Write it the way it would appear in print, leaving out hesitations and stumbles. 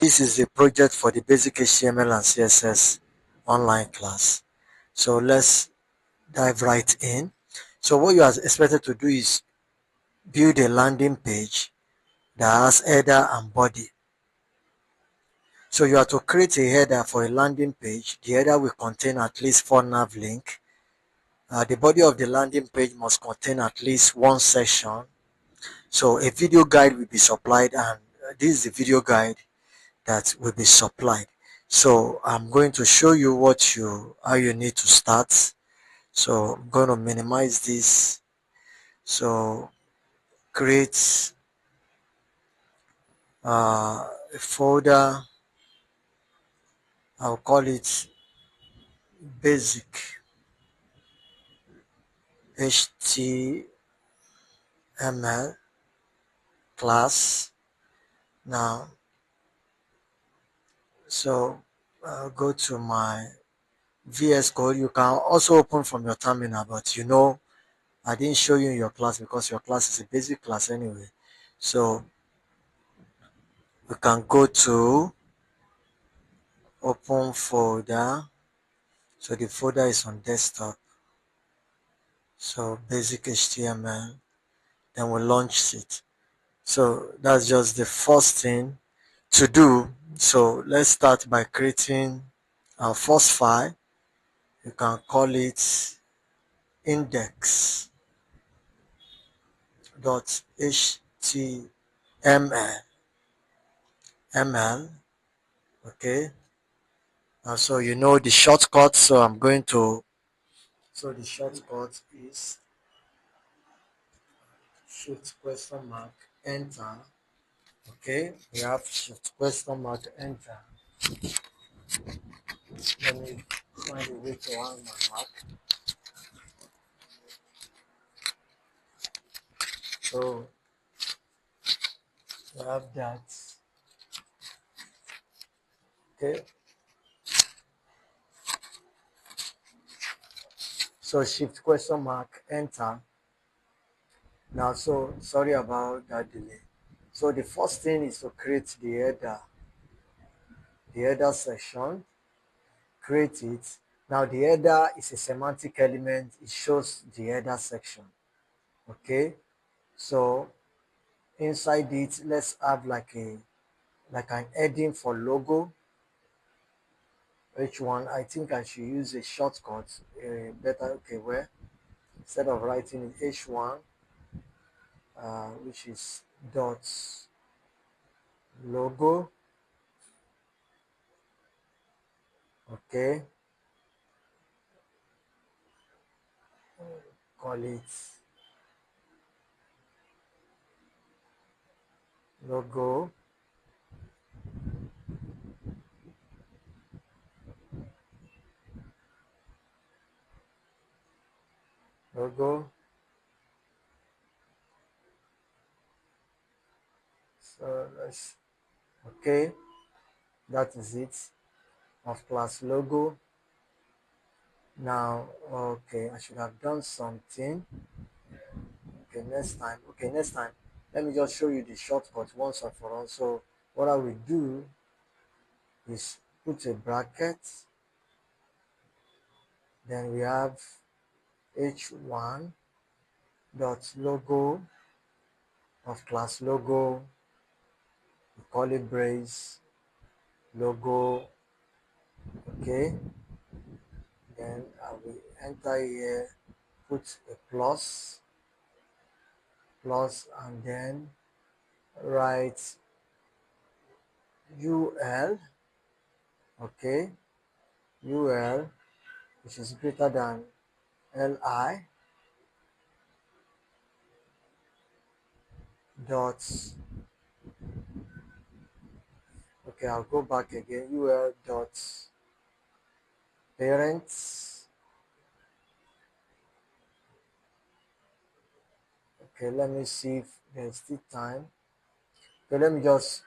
This is a project for the basic HTML and CSS online class. So let's dive right in. So what you are expected to do is build a landing page that has header and body. So you have to create a header for a landing page. The header will contain at least 4 nav link. The body of the landing page must contain at least one section. So a video guide will be supplied, and this is the video guide that will be supplied. So I'm going to show you how you need to start. So I'm going to minimize this. So create a folder. I'll call it basic HTML class. Now, so I'll go to my VS Code. You can also open from your terminal, but I didn't show you in your class because your class is a basic class anyway. So we can go to open folder. So the folder is on desktop. So basic HTML, then we'll launch it. So that's just the first thing to do. So let's start by creating our first file. You can call it index.html. Okay. So you know the shortcut. So the shortcut is shift question mark enter. Okay. We have shift question mark enter. Let me find a way to hang my mark. So we have that. Okay. So shift question mark enter. Now, so sorry about that delay. So the first thing is to create the header section. Create it. Now the header is a semantic element. It shows the header section. Okay. So inside it, let's have like an heading for logo. H1. I think I should use a shortcut. Better. Okay. Where instead of writing it H1, which is dot logo. Okay. Call it logo. Logo. So let's okay. That is it of class logo. Now, okay, I should have done something. Okay, next time. Okay, next time. Let me just show you the shortcut once and for all. So what I will do is put a bracket. Then we have h1 dot logo of class logo. We call it brace logo. Okay. Then I will enter here, put a plus, and then write UL, okay, UL, which is greater than LI, dot, okay, I'll go back again, UL dot parents, okay, let me see if there's still time, okay, let me just